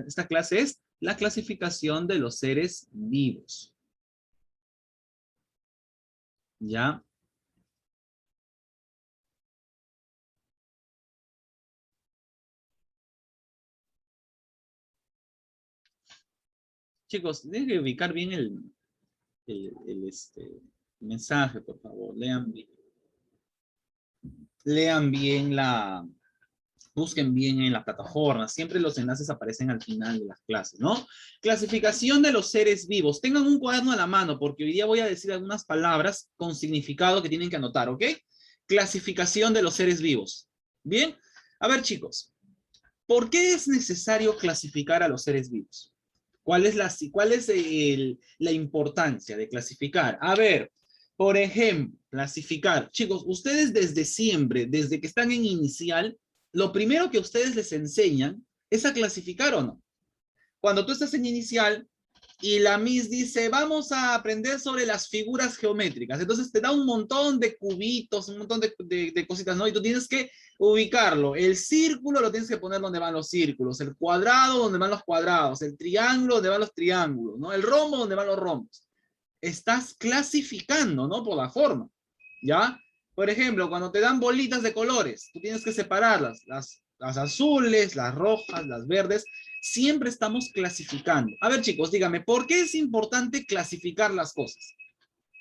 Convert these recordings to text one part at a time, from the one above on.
esta clase es la clasificación de los seres vivos. ¿Ya? Chicos, tienen que ubicar bien el mensaje, por favor. Lean bien busquen bien en la plataforma. Siempre los enlaces aparecen al final de las clases, ¿no? Clasificación de los seres vivos. Tengan un cuaderno a la mano, porque hoy día voy a decir algunas palabras con significado que tienen que anotar, ¿ok? Clasificación de los seres vivos. ¿Bien? A ver, chicos. ¿Por qué es necesario clasificar a los seres vivos? ¿Cuál es la importancia de clasificar? A ver, por ejemplo, clasificar. Chicos, ustedes desde siempre, desde que están en inicial, lo primero que ustedes les enseñan es a clasificar o no. Cuando tú estás en inicial y la Miss dice, vamos a aprender sobre las figuras geométricas. Entonces te da un montón de cubitos, un montón de cositas, ¿no? Y tú tienes que ubicarlo. El círculo lo tienes que poner donde van los círculos, el cuadrado donde van los cuadrados, el triángulo donde van los triángulos, ¿no? El rombo donde van los rombos. Estás clasificando, ¿no? Por la forma, ¿ya? Por ejemplo, cuando te dan bolitas de colores, tú tienes que separarlas, las azules, las rojas, las verdes, siempre estamos clasificando. A ver, chicos, díganme, ¿por qué es importante clasificar las cosas?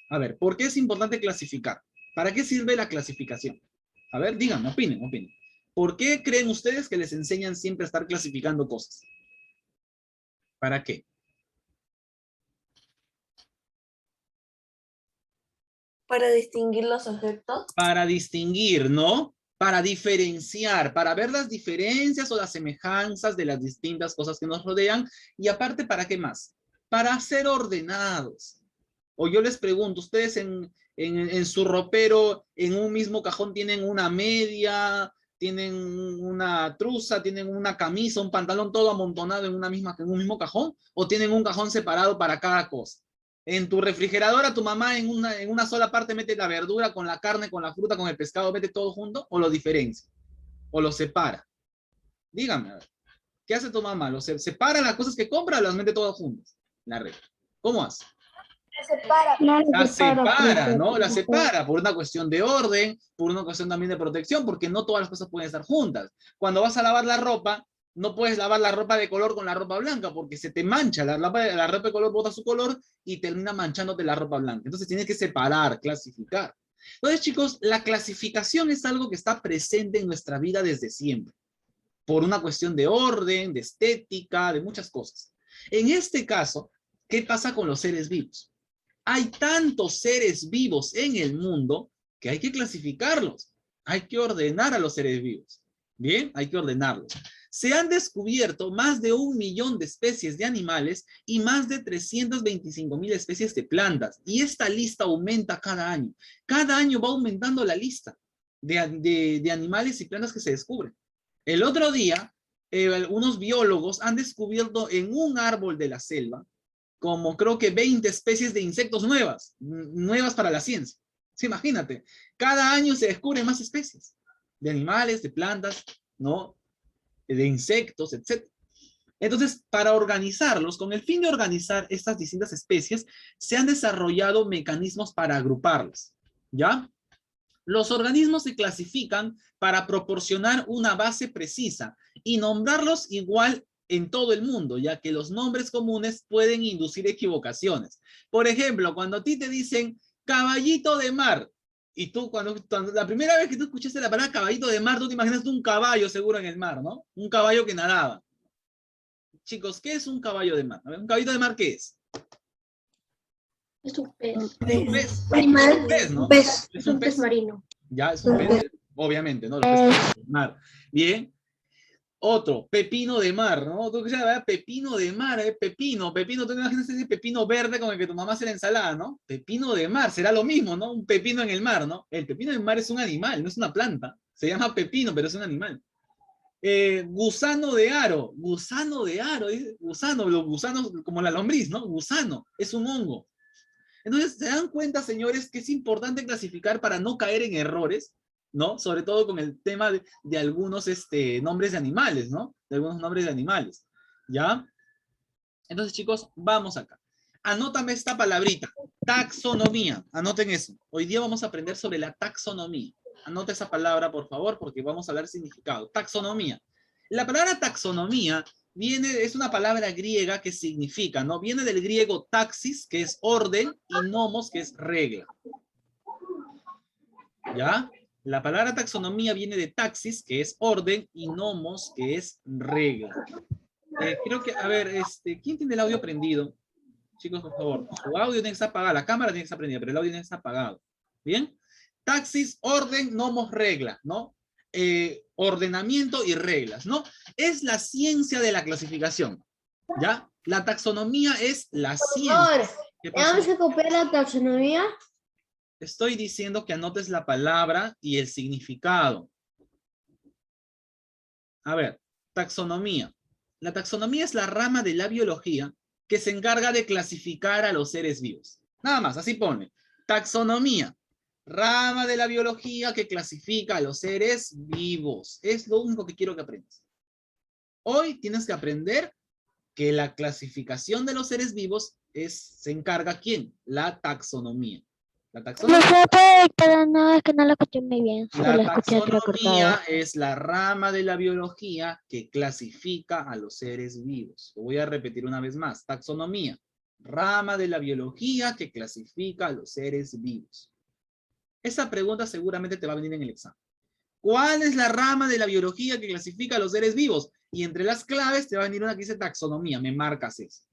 A ver, ¿por qué es importante clasificar? ¿Para qué sirve la clasificación? A ver, díganme, opinen. ¿Por qué creen ustedes que les enseñan siempre a estar clasificando cosas? ¿Para qué? Para distinguir los objetos. Para distinguir, ¿no? Para diferenciar, para ver las diferencias o las semejanzas de las distintas cosas que nos rodean. Y aparte, ¿para qué más? Para ser ordenados. O yo les pregunto, ¿ustedes en su ropero, en un mismo cajón, tienen una media, tienen una truza, tienen una camisa, un pantalón todo amontonado en un mismo cajón? ¿O tienen un cajón separado para cada cosa? En tu refrigeradora, tu mamá en una sola parte mete la verdura con la carne, con la fruta, con el pescado, mete todo junto, o lo diferencia, o lo separa. Dígame, a ver, ¿qué hace tu mamá? ¿Separa las cosas que compra o las mete todas juntas? La red. ¿Cómo hace? La separa, ¿no? La separa por una cuestión de orden, por una cuestión también de protección, porque no todas las cosas pueden estar juntas. Cuando vas a lavar la ropa, no puedes lavar la ropa de color con la ropa blanca, porque se te mancha, la ropa de color bota su color y termina manchándote la ropa blanca. Entonces tienes que separar, clasificar. Entonces, chicos, la clasificación es algo que está presente en nuestra vida desde siempre, por una cuestión de orden, de estética, de muchas cosas. En este caso, ¿qué pasa con los seres vivos? Hay tantos seres vivos en el mundo que hay que clasificarlos. Hay que ordenar a los seres vivos. Bien, hay que ordenarlos. Se han descubierto más de 1 millón de especies de animales y más de 325.000 especies de plantas. Y esta lista aumenta cada año. Cada año va aumentando la lista de animales y plantas que se descubren. El otro día, unos biólogos han descubierto en un árbol de la selva como creo que 20 especies de insectos nuevas para la ciencia. Sí, imagínate, cada año se descubren más especies de animales, de plantas, ¿no? De insectos, etc. Entonces, para organizarlos, con el fin de organizar estas distintas especies, se han desarrollado mecanismos para agruparlas, ¿ya? Los organismos se clasifican para proporcionar una base precisa y nombrarlos igual en todo el mundo, ya que los nombres comunes pueden inducir equivocaciones. Por ejemplo, cuando a ti te dicen caballito de mar, y tú cuando la primera vez que tú escuchaste la palabra caballito de mar, tú te imaginas un caballo seguro en el mar, ¿no? Un caballo que nadaba. Chicos, ¿qué es un caballo de mar? A ver, ¿un caballito de mar qué es? Es un pez. Es un pez. Animal. Es un pez, ¿no? Es un pez marino. Ya, es un pez, obviamente, ¿no? Los peces de mar. Bien. Otro, pepino de mar, ¿no? Tú sabes, pepino de mar, pepino, tú te imaginas ese pepino verde con el que tu mamá hace la ensalada, ¿no? Pepino de mar, será lo mismo, ¿no? Un pepino en el mar, ¿no? El pepino del mar es un animal, no es una planta. Se llama pepino, pero es un animal. Gusano de aro, gusano, los gusanos como la lombriz, ¿no? Gusano, es un hongo. Entonces, ¿se dan cuenta, señores, que es importante clasificar para no caer en errores? ¿No? Sobre todo con el tema de algunos nombres de animales, ¿no? De algunos nombres de animales. ¿Ya? Entonces, chicos, vamos acá. Anótame esta palabrita, taxonomía. Anoten eso. Hoy día vamos a aprender sobre la taxonomía. Anota esa palabra, por favor, porque vamos a hablar significado. Taxonomía. La palabra taxonomía es una palabra griega que significa, ¿no? Viene del griego taxis, que es orden, y nomos, que es regla. ¿Ya? La palabra taxonomía viene de taxis, que es orden, y nomos, que es regla. Creo que, a ver, ¿quién tiene el audio prendido? Chicos, por favor, su audio tiene que estar apagado, la cámara tiene que estar prendida, pero el audio tiene que estar apagado. ¿Bien? Taxis, orden, nomos, regla, ¿no? Ordenamiento y reglas, ¿no? Es la ciencia de la clasificación, ¿ya? La taxonomía es la ciencia. ¿Qué pasó? ¿Vamos a copiar la taxonomía? Estoy diciendo que anotes la palabra y el significado. A ver, taxonomía. La taxonomía es la rama de la biología que se encarga de clasificar a los seres vivos. Nada más, así pone. Taxonomía, rama de la biología que clasifica a los seres vivos. Es lo único que quiero que aprendas. Hoy tienes que aprender que la clasificación de los seres vivos se encarga ¿quién? La taxonomía. La taxonomía, pero no, es que no lo escuché muy bien. la taxonomía es la rama de la biología que clasifica a los seres vivos. Lo voy a repetir una vez más. Taxonomía, rama de la biología que clasifica a los seres vivos. Esa pregunta seguramente te va a venir en el examen. ¿Cuál es la rama de la biología que clasifica a los seres vivos? Y entre las claves te va a venir una que dice taxonomía. Me marcas eso.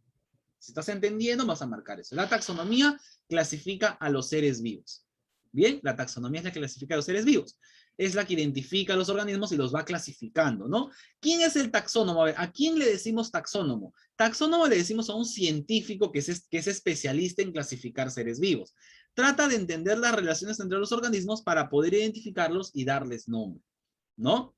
Si estás entendiendo, vas a marcar eso. La taxonomía clasifica a los seres vivos. Bien, la taxonomía es la que clasifica a los seres vivos. Es la que identifica a los organismos y los va clasificando, ¿no? ¿Quién es el taxónomo? A ver, ¿a quién le decimos taxónomo? Taxónomo le decimos a un científico que es especialista en clasificar seres vivos. Trata de entender las relaciones entre los organismos para poder identificarlos y darles nombre, ¿no?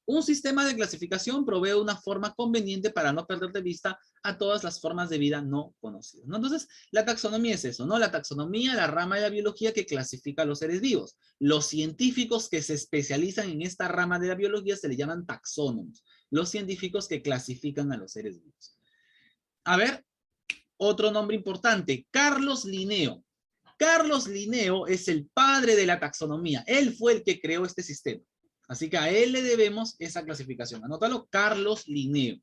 Un sistema de clasificación provee una forma conveniente para no perder de vista a todas las formas de vida no conocidas, ¿no? Entonces, la taxonomía es eso, ¿no? La taxonomía, la rama de la biología que clasifica a los seres vivos. Los científicos que se especializan en esta rama de la biología se le llaman taxónomos. Los científicos que clasifican a los seres vivos. A ver, otro nombre importante, Carlos Linneo. Carlos Linneo es el padre de la taxonomía. Él fue el que creó este sistema. Así que a él le debemos esa clasificación. Anótalo, Carlos Linneo.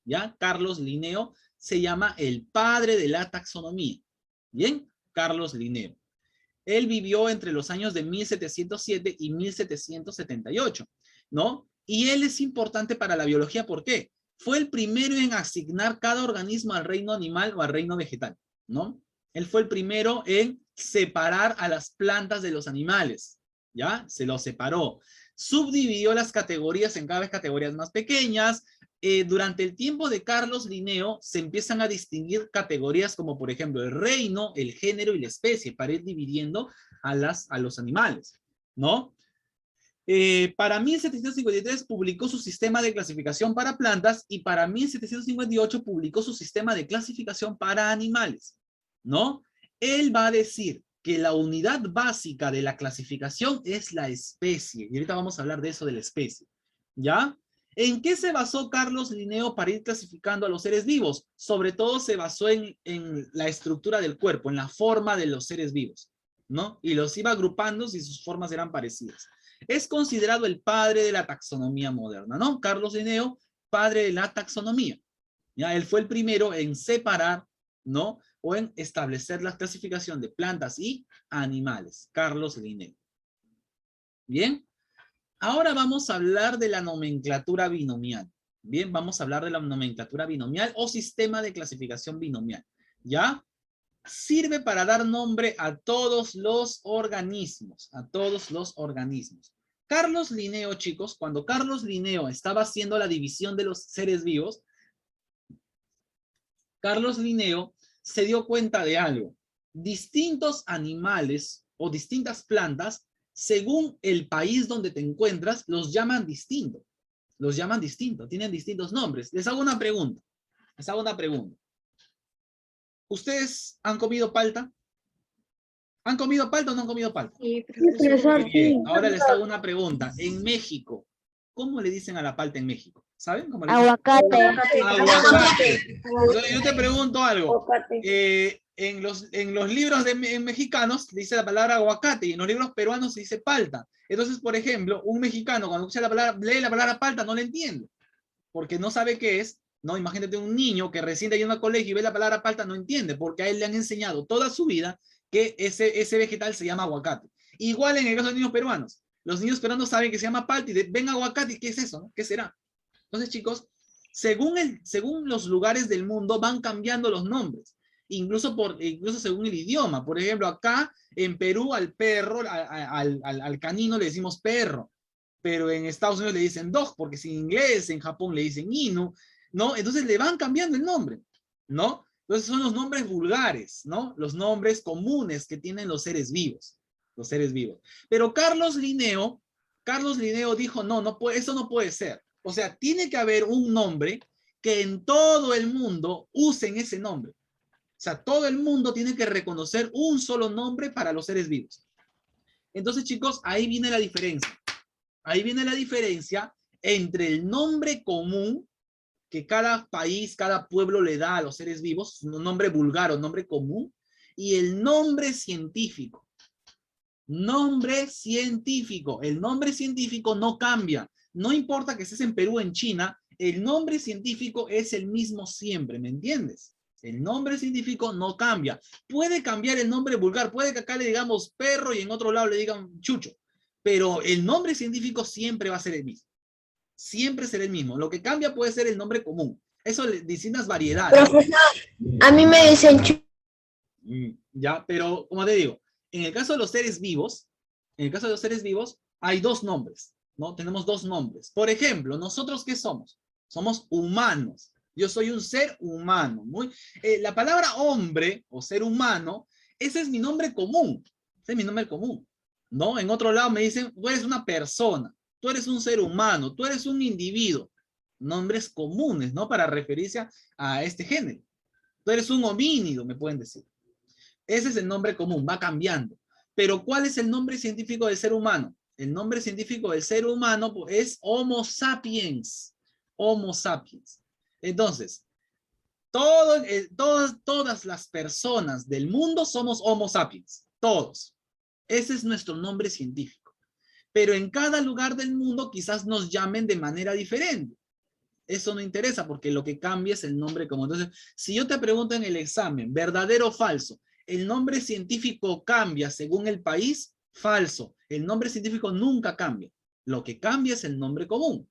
¿Ya? Carlos Linneo se llama el padre de la taxonomía. ¿Bien? Carlos Linneo. Él vivió entre los años de 1707 y 1778, ¿no? Y él es importante para la biología, ¿por qué? Fue el primero en asignar cada organismo al reino animal o al reino vegetal, ¿no? Él fue el primero en separar a las plantas de los animales, ¿ya? Se los separó. Subdividió las categorías en cada vez categorías más pequeñas. Durante el tiempo de Carlos Linneo se empiezan a distinguir categorías como por ejemplo el reino, el género y la especie para ir dividiendo a los animales, ¿no? Para 1753 publicó su sistema de clasificación para plantas y para 1758 publicó su sistema de clasificación para animales, ¿no? Él va a decir que la unidad básica de la clasificación es la especie. Y ahorita vamos a hablar de eso de la especie, ¿ya? ¿En qué se basó Carlos Linneo para ir clasificando a los seres vivos? Sobre todo se basó en la estructura del cuerpo, en la forma de los seres vivos, ¿no? Y los iba agrupando si sus formas eran parecidas. Es considerado el padre de la taxonomía moderna, ¿no? Carlos Linneo, padre de la taxonomía. ¿Ya? Él fue el primero en separar, ¿no? O en establecer la clasificación de plantas y animales. Carlos Linneo. Bien. Ahora vamos a hablar de la nomenclatura binomial. Bien, vamos a hablar de la nomenclatura binomial o sistema de clasificación binomial. ¿Ya? Sirve para dar nombre a todos los organismos. A todos los organismos. Carlos Linneo, chicos, cuando Carlos Linneo estaba haciendo la división de los seres vivos, Carlos Linneo se dio cuenta de algo. Distintos animales o distintas plantas, según el país donde te encuentras, los llaman distinto. Los llaman distinto, tienen distintos nombres. Les hago una pregunta. ¿Ustedes han comido palta? ¿Han comido palta o no han comido palta? Sí, profesor. Muy bien. Ahora les hago una pregunta. En México, ¿cómo le dicen a la palta en México? ¿Saben cómo le dicen? Aguacate. Aguacate. Entonces, yo te pregunto algo. Aguacate. En los libros en mexicanos dice la palabra aguacate y en los libros peruanos se dice palta. Entonces, por ejemplo, un mexicano cuando escucha la palabra, lee la palabra palta, no la entiende, porque no sabe qué es, ¿no? Imagínate un niño que recién está yendo al colegio y ve la palabra palta, no entiende, porque a él le han enseñado toda su vida que ese vegetal se llama aguacate. Igual en el caso de niños peruanos. Los niños peruanos saben que se llama palta y ven aguacate, ¿qué es eso? ¿No? ¿Qué será? Entonces, chicos, según los lugares del mundo van cambiando los nombres, incluso según el idioma. Por ejemplo, acá en Perú al perro, al canino le decimos perro, pero en Estados Unidos le dicen dog, porque es en inglés, en Japón le dicen inu, ¿no? Entonces le van cambiando el nombre, ¿no? Entonces son los nombres vulgares, ¿no? Los nombres comunes que tienen los seres vivos, los seres vivos. Pero Carlos Linneo dijo, no, eso no puede ser. O sea, tiene que haber un nombre que en todo el mundo usen ese nombre. O sea, todo el mundo tiene que reconocer un solo nombre para los seres vivos. Entonces, chicos, ahí viene la diferencia. Ahí viene la diferencia entre el nombre común que cada país, cada pueblo le da a los seres vivos, un nombre vulgar o nombre común, y el nombre científico. Nombre científico. El nombre científico no cambia. No importa que estés en Perú o en China, el nombre científico es el mismo siempre, ¿me entiendes? El nombre científico no cambia. Puede cambiar el nombre vulgar, puede que acá le digamos perro y en otro lado le digan chucho, pero el nombre científico siempre va a ser el mismo. Siempre será el mismo. Lo que cambia puede ser el nombre común. Eso le distintas variedades. Profesor, a mí me dicen Ya, pero como te digo, en el caso de los seres vivos, hay dos nombres, ¿no? Tenemos dos nombres. Por ejemplo, ¿nosotros qué somos? Somos humanos. Yo soy un ser humano. La palabra hombre o ser humano, ese es mi nombre común. Ese es mi nombre común, ¿no? En otro lado me dicen, tú eres una persona, tú eres un ser humano, tú eres un individuo. Nombres comunes, ¿no? Para referirse a este género. Tú eres un homínido, me pueden decir. Ese es el nombre común, va cambiando. Pero ¿cuál es el nombre científico del ser humano? El nombre científico del ser humano es Homo sapiens. Homo sapiens. Entonces, todas las personas del mundo somos Homo sapiens. Todos. Ese es nuestro nombre científico. Pero en cada lugar del mundo quizás nos llamen de manera diferente. Eso no interesa porque lo que cambia es el nombre común. Entonces, si yo te pregunto en el examen, ¿verdadero o falso? ¿El nombre científico cambia según el país? Falso. El nombre científico nunca cambia. Lo que cambia es el nombre común.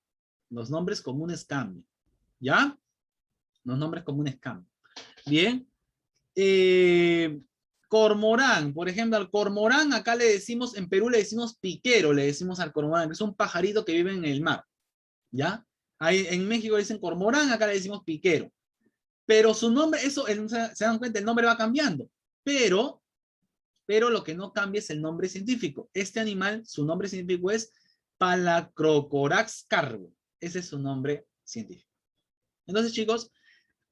Los nombres comunes cambian. ¿Ya? Los nombres comunes cambian. Bien. Cormorán. Por ejemplo, al cormorán acá le decimos, en Perú le decimos piquero, le decimos al cormorán, que es un pajarito que vive en el mar. ¿Ya? Ahí, en México le dicen cormorán, acá le decimos piquero. Pero su nombre, eso, se dan cuenta, el nombre va cambiando. Pero lo que no cambia es el nombre científico. Este animal, su nombre científico es Palacrocorax carbo. Ese es su nombre científico. Entonces, chicos,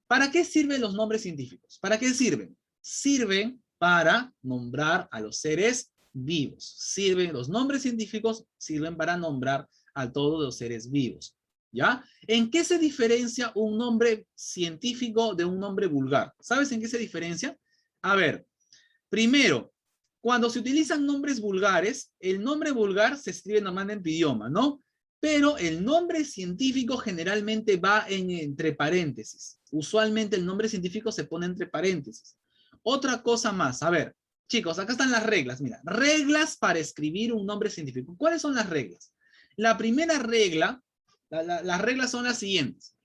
¿para qué sirven los nombres científicos? ¿Para qué sirven? Sirven para nombrar a los seres vivos. Los nombres científicos sirven para nombrar a todos los seres vivos. ¿Ya? ¿En qué se diferencia un nombre científico de un nombre vulgar? ¿Sabes en qué se diferencia? A ver, primero, cuando se utilizan nombres vulgares, el nombre vulgar se escribe normalmente en tu idioma, ¿no? Pero el nombre científico generalmente va entre paréntesis. Usualmente el nombre científico se pone entre paréntesis. Otra cosa más, a ver, chicos, acá están las reglas, mira, reglas para escribir un nombre científico. ¿Cuáles son las reglas? La primera regla, las reglas son las siguientes.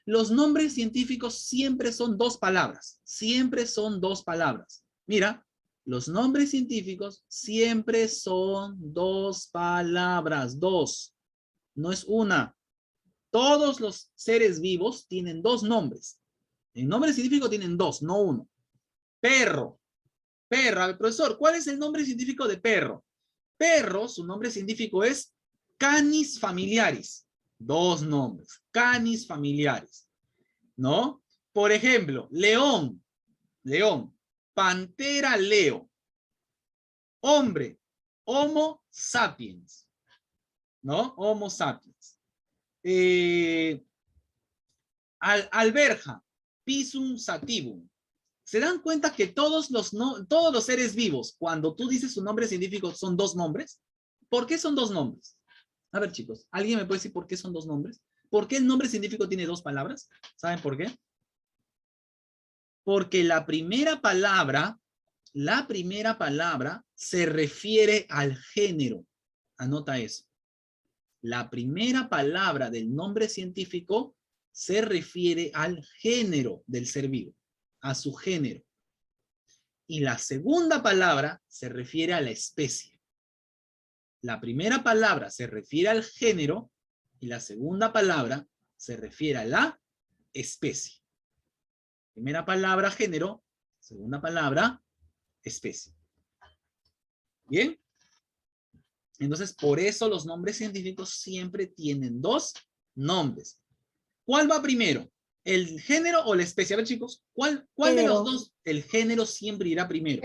Los nombres científicos siempre son dos palabras. Siempre son dos palabras. Mira, los nombres científicos siempre son dos palabras. Dos. No es una. Todos los seres vivos tienen dos nombres. El nombre científico tienen dos, no uno. Perro. Perro. A ver, profesor, ¿cuál es el nombre científico de perro? Perro, su nombre científico es Canis familiaris. Dos nombres. Canis familiaris. ¿No? Por ejemplo, león. León. Pantera leo. Hombre. Homo sapiens. ¿No? Homo sapiens. Alberja, pisum sativum. ¿Se dan cuenta que todos los seres vivos, cuando tú dices su nombre científico, son dos nombres? ¿Por qué son dos nombres? A ver, chicos, ¿alguien me puede decir por qué son dos nombres? ¿Por qué el nombre científico tiene dos palabras? ¿Saben por qué? Porque la primera palabra se refiere al género. Anota eso. La primera palabra del nombre científico se refiere al género del ser vivo, a su género. Y la segunda palabra se refiere a la especie. La primera palabra se refiere al género y la segunda palabra se refiere a la especie. Primera palabra, género. Segunda palabra, especie. ¿Bien? Entonces, por eso los nombres científicos siempre tienen dos nombres. ¿Cuál va primero? ¿El género o la especie? A ver, chicos, ¿cuál de los dos? El género siempre irá primero.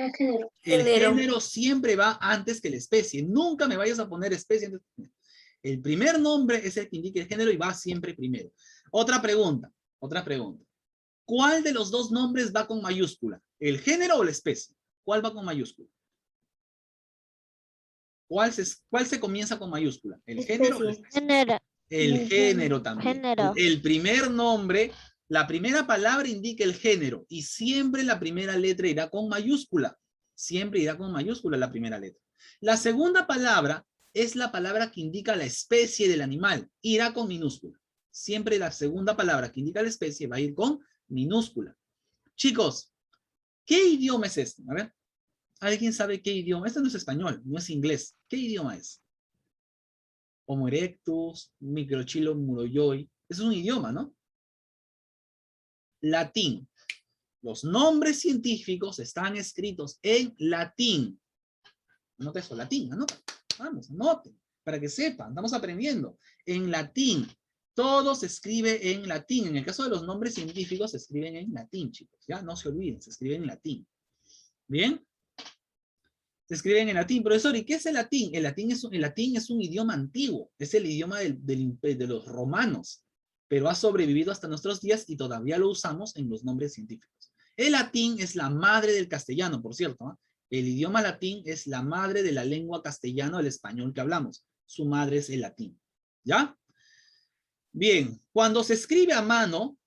El género siempre va antes que la especie. Nunca me vayas a poner especie. El primer nombre es el que indica el género y va siempre primero. Otra pregunta. ¿Cuál de los dos nombres va con mayúscula? ¿El género o la especie? ¿Cuál va con mayúscula? ¿Cuál se comienza con mayúscula? ¿El género o la especie? Género. El género también. Género. El primer nombre, la primera palabra indica el género y siempre la primera letra irá con mayúscula. Siempre irá con mayúscula la primera letra. La segunda palabra es la palabra que indica la especie del animal. Irá con minúscula. Siempre la segunda palabra que indica la especie va a ir con minúscula. Chicos, ¿qué idioma es este? A ver, ¿alguien sabe qué idioma? Este no es español, no es inglés. ¿Qué idioma es? Homo erectus, microchilo muroyoi. Eso es un idioma, ¿no? Latín. Los nombres científicos están escritos en latín. Anota eso, latín, anota. Vamos, anoten, para que sepan, estamos aprendiendo. En latín. Todo se escribe en latín. En el caso de los nombres científicos se escriben en latín, chicos. Ya, no se olviden, se escriben en latín. ¿Bien? Se escriben en latín. Profesor, ¿y qué es el latín? El latín es un idioma antiguo. Es el idioma de los romanos. Pero ha sobrevivido hasta nuestros días y todavía lo usamos en los nombres científicos. El latín es la madre del castellano, por cierto. ¿Eh? El idioma latín es la madre de la lengua castellana, del español que hablamos. Su madre es el latín. ¿Ya? Bien. Cuando se escribe a mano,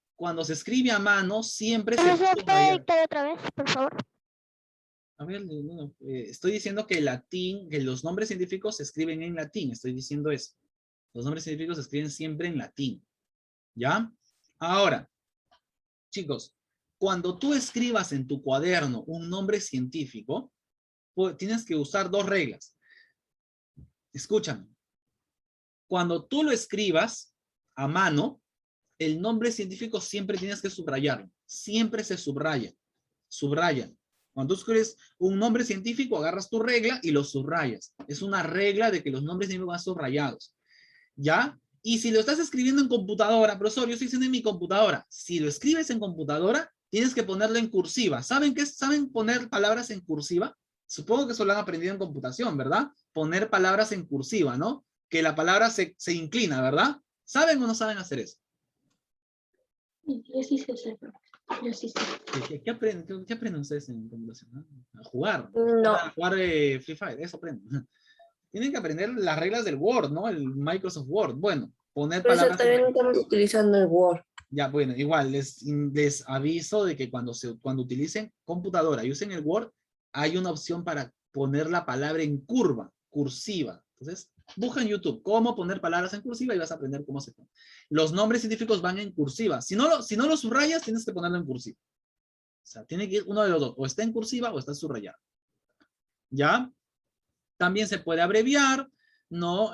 siempre se va a subrayar. Otra vez, por favor. A ver, no, estoy diciendo que el latín, que los nombres científicos se escriben en latín, estoy diciendo eso. Los nombres científicos se escriben siempre en latín. ¿Ya? Ahora, chicos, cuando tú escribas en tu cuaderno un nombre científico, pues, tienes que usar dos reglas. Escúchame. Cuando tú lo escribas a mano, el nombre científico siempre tienes que subrayarlo. Siempre se subraya. Subrayan. Cuando tú escribes un nombre científico, agarras tu regla y lo subrayas. Es una regla de que los nombres científicos van subrayados. ¿Ya? Y si lo estás escribiendo en computadora, profesor, yo estoy diciendo en mi computadora. Si lo escribes en computadora, tienes que ponerlo en cursiva. ¿Saben qué? ¿Saben poner palabras en cursiva? Supongo que eso lo han aprendido en computación, ¿verdad? Poner palabras en cursiva, ¿no? Que la palabra se inclina, ¿verdad? ¿Saben o no saben hacer eso? Yo sí sé hacerlo. Yo sí sé. ¿Qué aprenden ustedes en computación? ¿No? A jugar. No. A jugar Free Fire, eso aprenden. Tienen que aprender las reglas del Word, ¿no? El Microsoft Word. Bueno, poner Por eso palabras. también estamos utilizando el Word. Ya, bueno, igual, les aviso de que cuando utilicen computadora y usen el Word, hay una opción para poner la palabra en curva, cursiva. Entonces, busca en YouTube cómo poner palabras en cursiva y vas a aprender cómo se pone. Los nombres científicos van en cursiva. Si no lo subrayas, tienes que ponerlo en cursiva. O sea, tiene que ir uno de los dos. O está en cursiva o está subrayado. ¿Ya? También se puede abreviar, ¿no?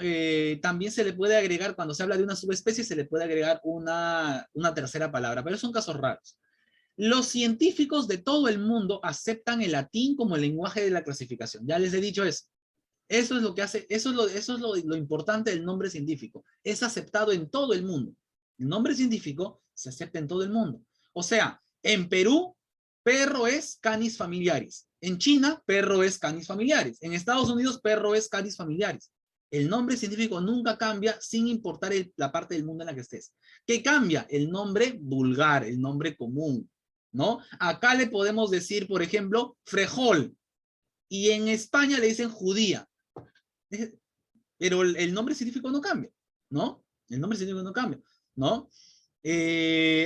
También se le puede agregar, cuando se habla de una subespecie, se le puede agregar una tercera palabra, pero son casos raros. Los científicos de todo el mundo aceptan el latín como el lenguaje de la clasificación. Ya les he dicho eso. Eso es lo que hace, eso es lo importante del nombre científico. Es aceptado en todo el mundo. El nombre científico se acepta en todo el mundo. O sea, en Perú, perro es Canis familiaris. En China, perro es Canis familiaris. En Estados Unidos, perro es Canis familiaris. El nombre científico nunca cambia sin importar la parte del mundo en la que estés. ¿Qué cambia? El nombre vulgar, el nombre común, ¿no? Acá le podemos decir, por ejemplo, frejol, y en España le dicen judía. Pero el nombre científico no cambia, ¿no? El nombre científico no cambia, ¿no?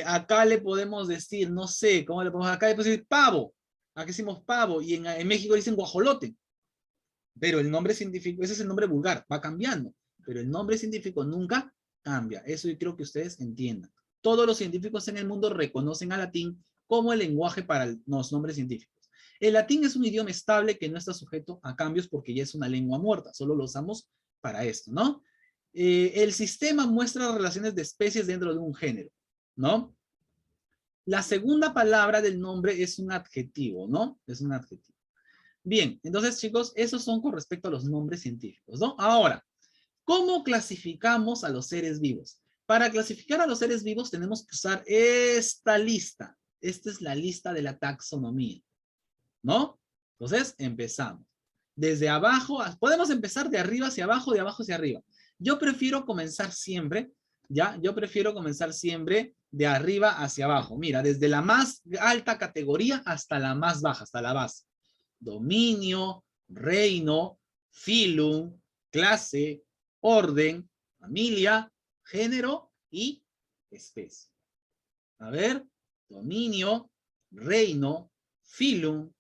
Acá le podemos decir, no sé, ¿cómo le podemos? Acá le podemos decir pavo. Acá decimos pavo, y en México le dicen guajolote. Pero el nombre científico, ese es el nombre vulgar, va cambiando. Pero el nombre científico nunca cambia. Eso yo creo que ustedes entiendan. Todos los científicos en el mundo reconocen al latín como el lenguaje para los nombres científicos. El latín es un idioma estable que no está sujeto a cambios porque ya es una lengua muerta. Solo lo usamos para esto, ¿no? El sistema muestra relaciones de especies dentro de un género, ¿no? La segunda palabra del nombre es un adjetivo, ¿no? Es un adjetivo. Bien, entonces, chicos, esos son con respecto a los nombres científicos, ¿no? Ahora, ¿cómo clasificamos a los seres vivos? Para clasificar a los seres vivos tenemos que usar esta lista. Esta es la lista de la taxonomía, ¿no? Entonces, empezamos. Desde abajo, podemos empezar de arriba hacia abajo, de abajo hacia arriba. Yo prefiero comenzar siempre, ¿ya? Yo prefiero comenzar siempre de arriba hacia abajo. Mira, desde la más alta categoría hasta la más baja, hasta la base. Dominio, reino, filum, clase, orden, familia, género y especie. A ver, dominio, reino, filum,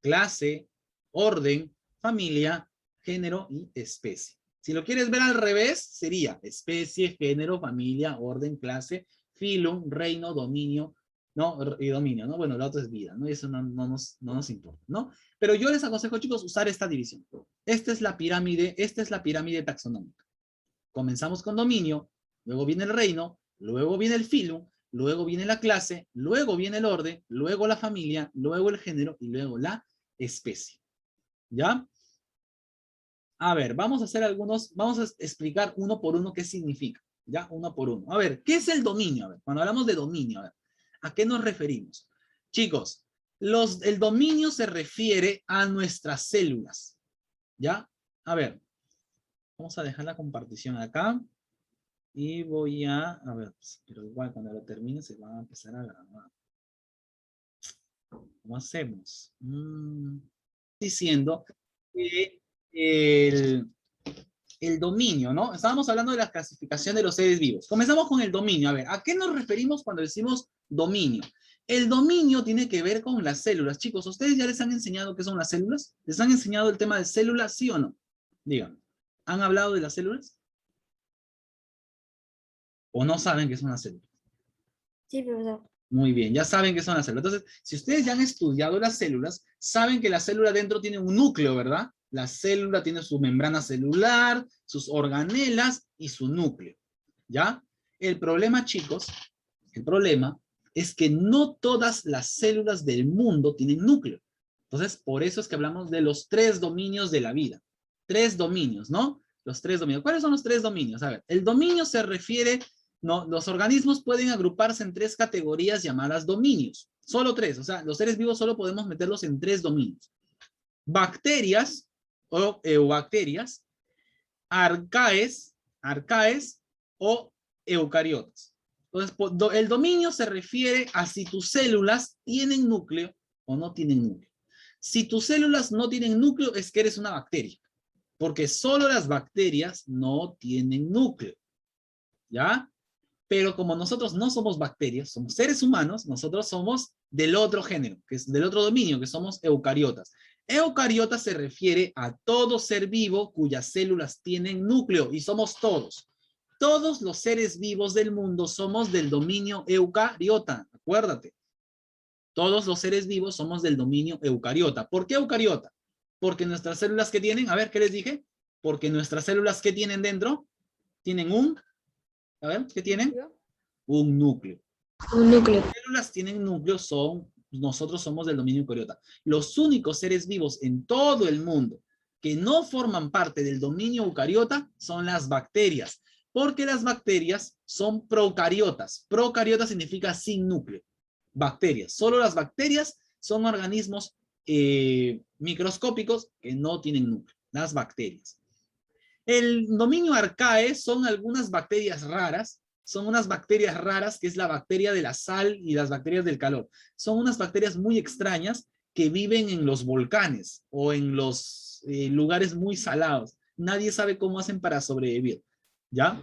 clase, orden, familia, género y especie. Si lo quieres ver al revés, sería especie, género, familia, orden, clase, filum, reino, dominio, ¿no? Y dominio, ¿no? Bueno, lo otro es vida, ¿no? Y eso no nos importa, ¿no? Pero yo les aconsejo, chicos, usar esta división. Esta es la pirámide taxonómica. Comenzamos con dominio, luego viene el reino, luego viene el filum, luego viene la clase, luego viene el orden, luego la familia, luego el género y luego la especie. ¿Ya? A ver, vamos a explicar uno por uno qué significa. ¿Ya? Uno por uno. A ver, ¿qué es el dominio? A ver, cuando hablamos de dominio, a ver, ¿a qué nos referimos? Chicos, el dominio se refiere a nuestras células. ¿Ya? A ver, vamos a dejar la compartición acá. Y voy a ver, pero igual cuando lo termine se va a empezar a grabar. ¿Cómo hacemos? Diciendo que el dominio, ¿no? Estábamos hablando de la clasificación de los seres vivos. Comenzamos con el dominio. A ver, ¿a qué nos referimos cuando decimos dominio? El dominio tiene que ver con las células. Chicos, ¿ustedes ya les han enseñado qué son las células? ¿Les han enseñado el tema de células, sí o no? Díganme. ¿Han hablado de las células? ¿O no saben qué son las células? Sí, profesor. Muy bien, ya saben qué son las células. Entonces, si ustedes ya han estudiado las células, saben que la célula dentro tiene un núcleo, ¿verdad? La célula tiene su membrana celular, sus organelas y su núcleo, ¿ya? El problema, chicos, el problema es que no todas las células del mundo tienen núcleo. Entonces, por eso es que hablamos de los 3 dominios de la vida. 3 dominios, ¿no? Los 3 dominios. ¿Cuáles son los 3 dominios? A ver, el dominio se refiere... No, los organismos pueden agruparse en 3 categorías llamadas dominios. Solo 3, o sea, los seres vivos solo podemos meterlos en 3 dominios. Bacterias o eubacterias, arcaes o eucariotas. Entonces, el dominio se refiere a si tus células tienen núcleo o no tienen núcleo. Si tus células no tienen núcleo, es que eres una bacteria, porque solo las bacterias no tienen núcleo, ¿ya? Pero como nosotros no somos bacterias, somos seres humanos, nosotros somos del otro género, que es del otro dominio, que somos eucariotas. Eucariotas se refiere a todo ser vivo cuyas células tienen núcleo, y somos todos. Todos los seres vivos del mundo somos del dominio eucariota, acuérdate. Todos los seres vivos somos del dominio eucariota. ¿Por qué eucariota? Porque nuestras células que tienen, a ver, ¿qué les dije? Porque nuestras células que tienen dentro, tienen a ver, ¿qué tienen? Un núcleo. Un núcleo. Las células tienen núcleo, nosotros somos del dominio eucariota. Los únicos seres vivos en todo el mundo que no forman parte del dominio eucariota son las bacterias, porque las bacterias son procariotas. Procariota significa sin núcleo. Bacterias. Solo las bacterias son organismos microscópicos que no tienen núcleo. Las bacterias. El dominio arcae son algunas bacterias raras, son unas bacterias raras que es la bacteria de la sal y las bacterias del calor. Son unas bacterias muy extrañas que viven en los volcanes o en los lugares muy salados. Nadie sabe cómo hacen para sobrevivir, ¿ya?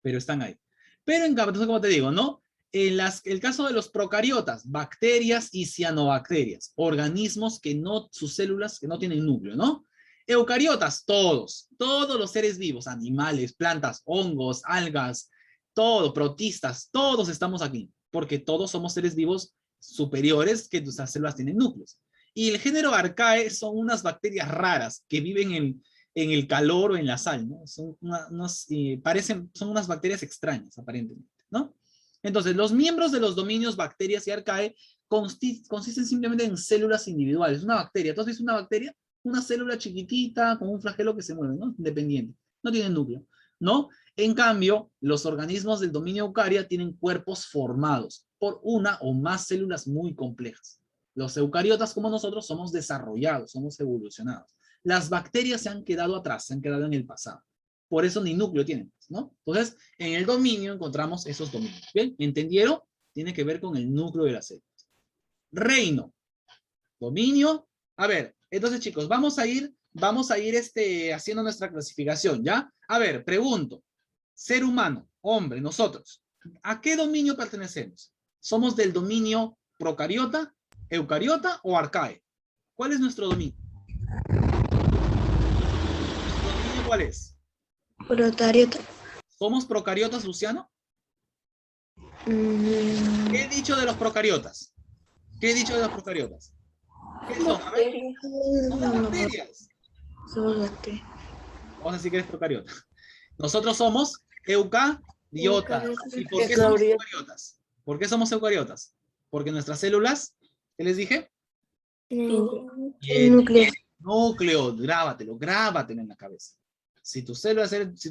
Pero están ahí. Pero en cambio, como te digo, ¿no? El caso de los procariotas, bacterias y cianobacterias, organismos que no, sus células que no tienen núcleo, ¿no? Eucariotas, todos los seres vivos, animales, plantas, hongos, algas, todo, protistas, todos estamos aquí, porque todos somos seres vivos superiores que nuestras células tienen núcleos. Y el género Arcae son unas bacterias raras que viven en el calor o en la sal, ¿no? Son son unas bacterias extrañas, aparentemente, ¿no? Entonces, los miembros de los dominios bacterias y Arcae consisten simplemente en células individuales. Una bacteria, ¿tú has visto una bacteria? Una célula chiquitita con un flagelo que se mueve, ¿no? Independiente, no tiene núcleo, ¿no? En cambio, los organismos del dominio eucaria tienen cuerpos formados por una o más células muy complejas. Los eucariotas, como nosotros, somos desarrollados, somos evolucionados. Las bacterias se han quedado atrás, se han quedado en el pasado. Por eso ni núcleo tienen, ¿no? Entonces, en el dominio encontramos esos dominios. ¿Bien? ¿Entendieron? Tiene que ver con el núcleo de las células. Reino. Dominio. A ver, entonces, chicos, vamos a ir haciendo nuestra clasificación, ¿ya? A ver, pregunto. Ser humano, hombre, nosotros, ¿a qué dominio pertenecemos? ¿Somos del dominio procariota, eucariota o arcae? ¿Cuál es nuestro dominio? ¿Nuestro dominio cuál es? Protariota. ¿Somos procariotas, Luciano? ¿Qué he dicho de los procariotas? ¿Qué he dicho de los procariotas? ¿Qué son? A ver, son las bacterias. Somos bacterias. Vamos a decir que eres procariota. Nosotros somos eucariotas. ¿Y por qué somos eucariotas? ¿Por qué somos eucariotas? Porque nuestras células, ¿qué les dije? El núcleo. Núcleo, grábatelo en la cabeza. Si tú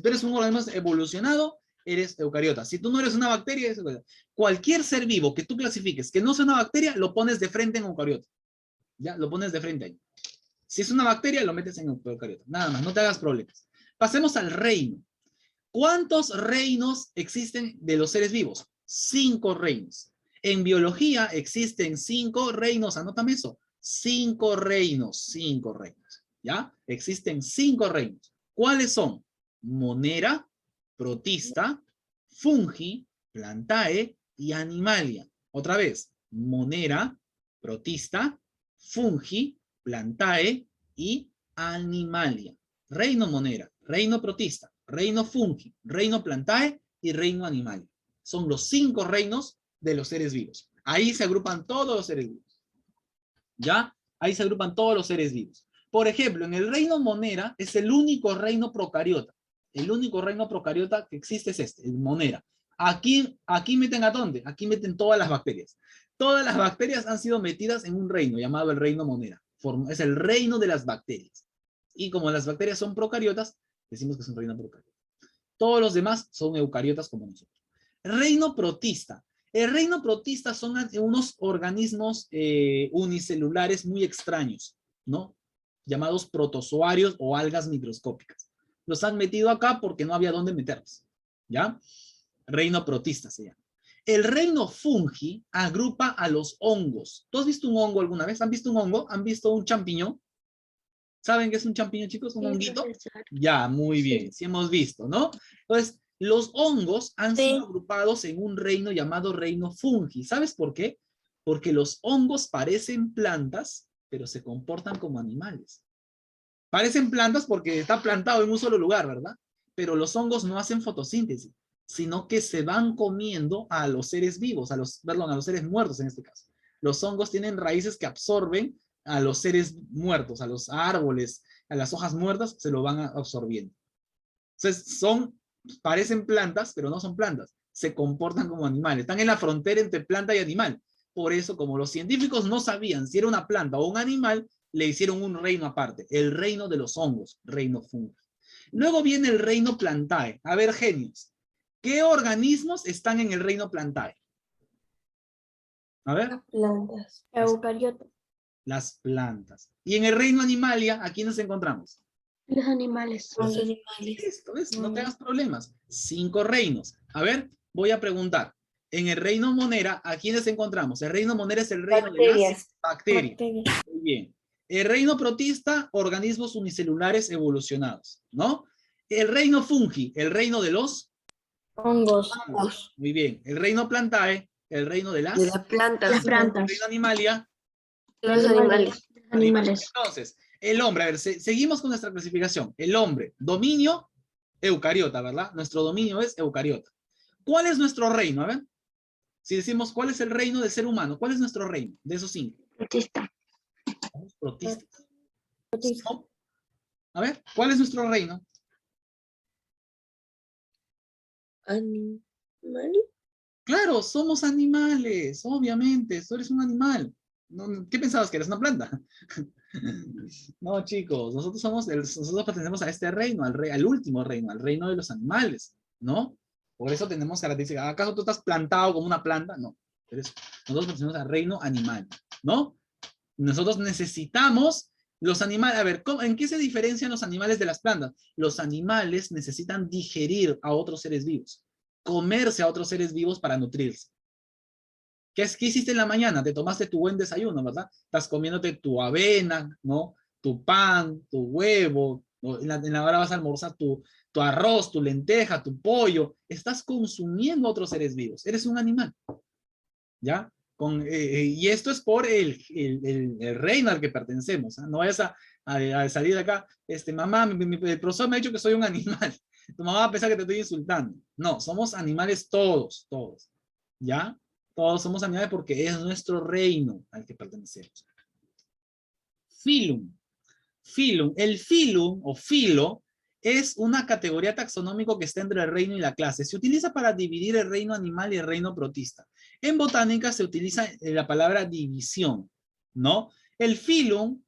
eres un organismo evolucionado, eres eucariota. Si tú no eres una bacteria, eres eucariota. Cualquier ser vivo que tú clasifiques que no sea una bacteria, lo pones de frente en eucariota. Ya, lo pones de frente ahí. Si es una bacteria, lo metes en eucariota. Nada más, no te hagas problemas. Pasemos al reino. ¿Cuántos reinos existen de los seres vivos? 5 reinos. En biología existen 5 reinos, anótame eso. 5 reinos, ¿ya? Existen 5 reinos. ¿Cuáles son? Monera, protista, fungi, plantae y animalia. Otra vez, monera, protista, fungi, plantae y animalia. Reino monera, reino protista, reino fungi, reino plantae y reino animal. Son los 5 reinos de los seres vivos. Ahí se agrupan todos los seres vivos. ¿Ya? Ahí se agrupan todos los seres vivos. Por ejemplo, en el reino monera es el único reino procariota. El único reino procariota que existe es este, el monera. Aquí meten ¿a dónde? Aquí meten todas las bacterias. Todas las bacterias han sido metidas en un reino llamado el reino monera. Es el reino de las bacterias. Y como las bacterias son procariotas, decimos que es un reino procariota. Todos los demás son eucariotas como nosotros. Reino protista. El reino protista son unos organismos unicelulares muy extraños, ¿no? Llamados protozoarios o algas microscópicas. Los han metido acá porque no había dónde meterlos, ¿ya? Reino protista se llama. El reino fungi agrupa a los hongos. ¿Tú has visto un hongo alguna vez? ¿Han visto un hongo? ¿Han visto un champiñón? ¿Saben qué es un champiñón, chicos? ¿Un honguito? Ya, muy bien. Sí hemos visto, ¿no? Entonces, los hongos han sido agrupados en un reino llamado reino fungi. ¿Sabes por qué? Porque los hongos parecen plantas, pero se comportan como animales. Parecen plantas porque está plantado en un solo lugar, ¿verdad? Pero los hongos no hacen fotosíntesis, sino que se van comiendo a los seres vivos, a los seres muertos en este caso. Los hongos tienen raíces que absorben a los seres muertos, a los árboles, a las hojas muertas, se lo van absorbiendo. Entonces, parecen plantas, pero no son plantas. Se comportan como animales. Están en la frontera entre planta y animal. Por eso, como los científicos no sabían si era una planta o un animal, le hicieron un reino aparte, el reino de los hongos, reino fungi. Luego viene el reino plantae. A ver, genios, ¿qué organismos están en el reino plantae? A ver. Las plantas. Eucariotas. Las plantas. Y en el reino animalia, ¿a quiénes encontramos? Los animales. Los animales. Listo, ¿ves? No tengas problemas. 5 reinos. A ver, voy a preguntar. En el reino monera, ¿a quiénes encontramos? El reino monera es el reino de las bacterias. Muy bien. El reino protista, organismos unicelulares evolucionados, ¿no? El reino fungi, el reino de los Hongos. hongos. Muy bien. El reino plantae, el reino de las De las plantas. Las plantas. El reino animalia. Los animales. Animales. Entonces, el hombre, a ver, seguimos con nuestra clasificación. El hombre, dominio, eucariota, ¿verdad? Nuestro dominio es eucariota. ¿Cuál es nuestro reino? A ver, si decimos cuál es el reino del ser humano, ¿cuál es nuestro reino de esos 5? Protista. Somos protistas. ¿No? A ver, ¿cuál es nuestro reino? Animal. Claro, somos animales, obviamente. Tú eres un animal. ¿Qué pensabas que eres una planta? No, chicos, nosotros pertenecemos a este reino, al último reino, al reino de los animales, ¿no? Por eso tenemos características. ¿Acaso tú estás plantado como una planta? No. Nosotros pertenecemos al reino animal, ¿no? Nosotros necesitamos los animales. A ver, ¿en qué se diferencian los animales de las plantas? Los animales necesitan digerir a otros seres vivos, comerse a otros seres vivos para nutrirse. ¿Qué hiciste en la mañana? Te tomaste tu buen desayuno, ¿verdad? Estás comiéndote tu avena, ¿no? Tu pan, tu huevo, ¿no? En la hora vas a almorzar tu arroz, tu lenteja, tu pollo. Estás consumiendo a otros seres vivos. Eres un animal, ¿ya? Y esto es por el reino al que pertenecemos, ¿eh? No vayas a salir de acá, mamá, el profesor me ha dicho que soy un animal. Tu mamá va a pensar que te estoy insultando. No, somos animales todos, ¿ya? Todos somos animales porque es nuestro reino al que pertenecemos. Filum. Filum. El filum o filo es una categoría taxonómica que está entre el reino y la clase. Se utiliza para dividir el reino animal y el reino protista. En botánica se utiliza la palabra división, ¿no? El filum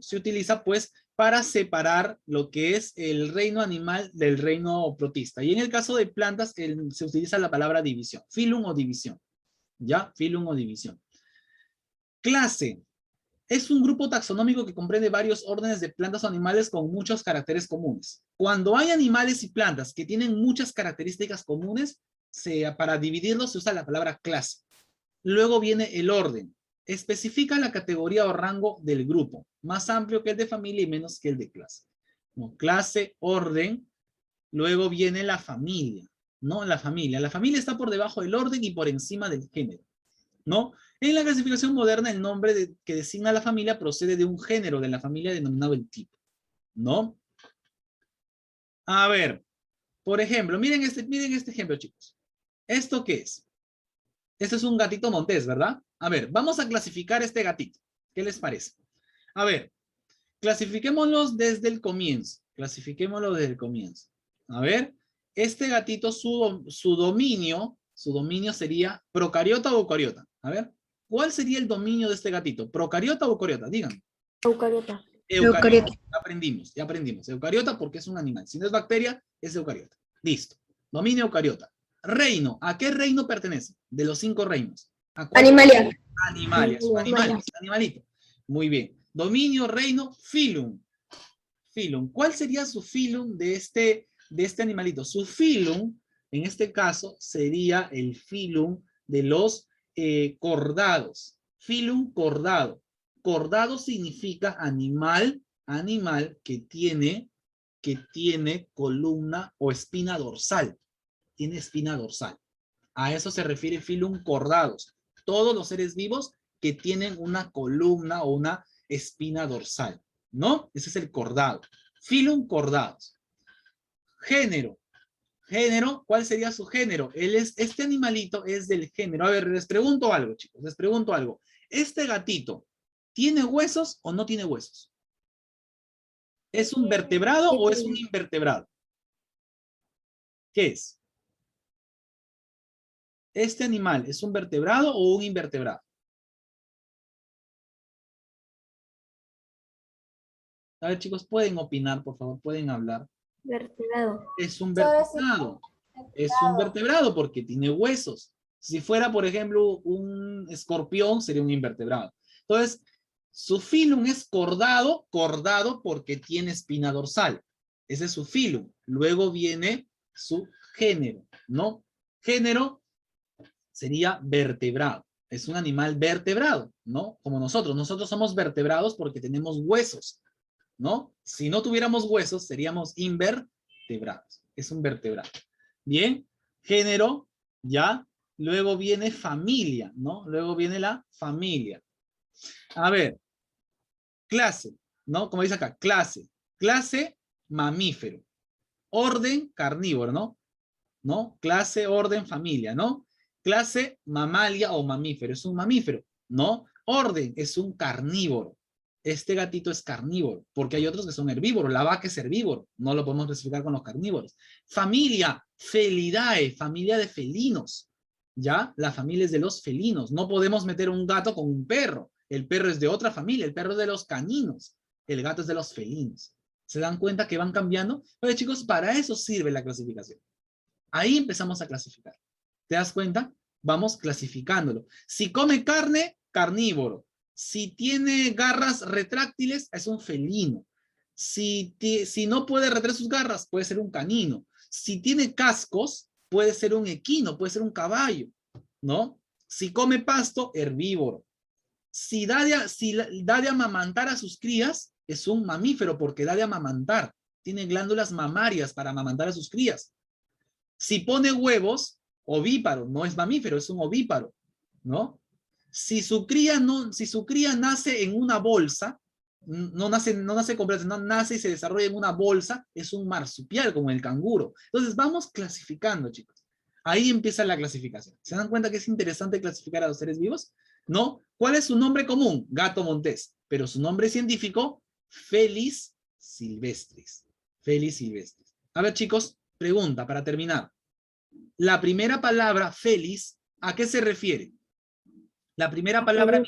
se utiliza pues para separar lo que es el reino animal del reino protista. Y en el caso de plantas se utiliza la palabra división, filum o división. ¿Ya? Filum o división. Clase. Es un grupo taxonómico que comprende varios órdenes de plantas o animales con muchos caracteres comunes. Cuando hay animales y plantas que tienen muchas características comunes, para dividirlos se usa la palabra clase. Luego viene el orden. Especifica la categoría o rango del grupo, más amplio que el de familia y menos que el de clase. Como clase, orden, luego viene la familia, ¿no? La familia está por debajo del orden y por encima del género, ¿no? En la clasificación moderna, el nombre que designa a la familia procede de un género de la familia denominado el tipo, ¿no? A ver, por ejemplo, miren este ejemplo, chicos. ¿Esto qué es? Este es un gatito montés, ¿verdad? A ver, vamos a clasificar este gatito. ¿Qué les parece? A ver, clasifiquémoslos desde el comienzo. A ver, este gatito, su dominio sería procariota o eucariota. A ver, ¿cuál sería el dominio de este gatito? ¿Procariota o eucariota? Digan. Eucariota. Eucariota. Ya aprendimos. Eucariota porque es un animal. Si no es bacteria, es eucariota. Listo. Dominio eucariota. Reino. ¿A qué reino pertenece? De los 5 reinos. Animalia. Animalia. Es un animalito. Muy bien. Dominio, reino, filum. Filum. ¿Cuál sería su filum de este animalito? Su filum, en este caso, sería el filum de los cordados. Filum cordado. Cordado significa animal que tiene columna o espina dorsal. Tiene espina dorsal. A eso se refiere filum cordados. Todos los seres vivos que tienen una columna o una espina dorsal, ¿no? Ese es el cordado. Filum cordados. Género. Género, ¿cuál sería su género? Este animalito es del género. A ver, les pregunto algo, chicos. Les pregunto algo. ¿Este gatito tiene huesos o no tiene huesos? ¿Es un vertebrado o es un invertebrado? ¿Qué es? ¿Este animal es un vertebrado o un invertebrado? A ver, chicos, pueden opinar, por favor, pueden hablar. Vertebrado. Es un vertebrado. Es un vertebrado porque tiene huesos. Si fuera, por ejemplo, un escorpión, sería un invertebrado. Entonces, Su filum es cordado, cordado porque tiene espina dorsal. Ese es su filum. Luego viene su género, ¿no? Género sería vertebrado. Es un animal vertebrado, ¿no? Como nosotros. Nosotros somos vertebrados porque tenemos huesos, ¿no? Si no tuviéramos huesos, seríamos invertebrados. Es un vertebrado. Bien, género, ya. Luego viene familia, ¿no? Luego viene la familia. A ver, clase, ¿no? Como dice acá, clase. Clase, mamífero. Orden, carnívoro, ¿no? ¿No? Clase, orden, familia, ¿no? Clase, mamalia o mamífero. Es un mamífero, ¿no? Orden, es un carnívoro. Este gatito es carnívoro, porque hay otros que son herbívoros. La vaca es herbívoro. No lo podemos clasificar con los carnívoros. Familia, Felidae, familia de felinos. ¿Ya? La familia es de los felinos. No podemos meter un gato con un perro. El perro es de otra familia. El perro es de los caninos. El gato es de los felinos. ¿Se dan cuenta que van cambiando? Pero chicos, para eso sirve la clasificación. Ahí empezamos a clasificar. ¿Te das cuenta? Vamos clasificándolo. Si come carne, carnívoro. Si tiene garras retráctiles, es un felino. Si no puede retraer sus garras, puede ser un canino. Si tiene cascos, puede ser un equino, puede ser un caballo, ¿no? Si come pasto, herbívoro. Si da de amamantar a sus crías, es un mamífero porque da de amamantar. Tiene glándulas mamarias para amamantar a sus crías. Si pone huevos, ovíparo, no es mamífero, es un ovíparo, ¿no? Si su cría nace en una bolsa, no nace completa, no nace y se desarrolla en una bolsa, es un marsupial como el canguro. Entonces vamos clasificando, chicos. Ahí empieza la clasificación. ¿Se dan cuenta que es interesante clasificar a los seres vivos? ¿No? ¿Cuál es su nombre común? Gato montés. Pero su nombre científico, Felis silvestris. Felis silvestris. A ver, chicos, pregunta para terminar. La primera palabra, Felis, ¿a qué se refiere? La primera palabra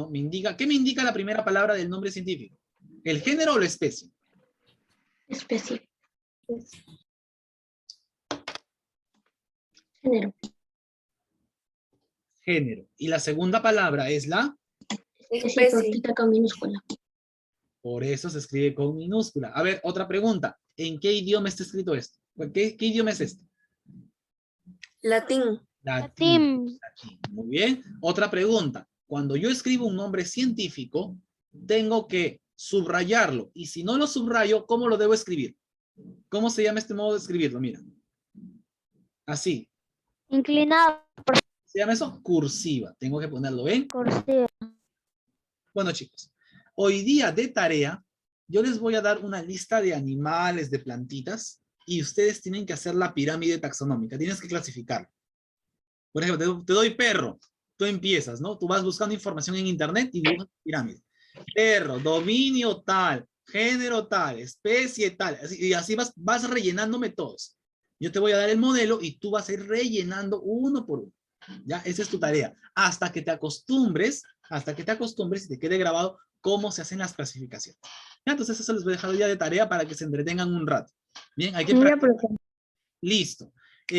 me indica ¿qué me indica la primera palabra del nombre científico? ¿El género o la especie? Especie. Género. Género. Y la segunda palabra es la... Especie cortita con minúscula. Por eso se escribe con minúscula. A ver, otra pregunta. ¿En qué idioma está escrito esto? ¿Qué idioma es este? Latín. Latín. Muy bien. Otra pregunta. Cuando yo escribo un nombre científico, tengo que subrayarlo. Y si no lo subrayo, ¿cómo lo debo escribir? ¿Cómo se llama este modo de escribirlo? Mira. Así. Inclinado. ¿Se llama eso? Cursiva. Tengo que ponerlo en Cursiva. Bueno, chicos, hoy día de tarea, yo les voy a dar una lista de animales, de plantitas, y ustedes tienen que hacer la pirámide taxonómica. Tienes que clasificar. Por ejemplo, te doy perro. Tú empiezas, ¿no? Tú vas buscando información en internet y dibujas pirámide. Perro, dominio tal, género tal, especie tal. Y así vas rellenándome todos. Yo te voy a dar el modelo y tú vas a ir rellenando uno por uno. ¿Ya? Esa es tu tarea. Hasta que te acostumbres y te quede grabado cómo se hacen las clasificaciones. ¿Ya? Entonces eso les voy a dejar ya de tarea para que se entretengan un rato. Bien, hay que practicar. Listo.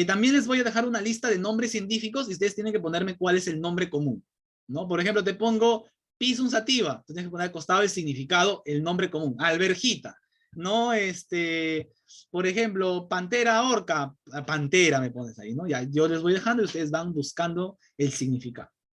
También les voy a dejar una lista de nombres científicos y ustedes tienen que ponerme cuál es el nombre común, ¿no? Por ejemplo, te pongo Pisum sativa. Tú tienes que poner al costado el significado, el nombre común. Alverjita. ¿No? Por ejemplo, pantera orca. Pantera me pones ahí, ¿no? Ya, yo les voy dejando y ustedes van buscando el significado.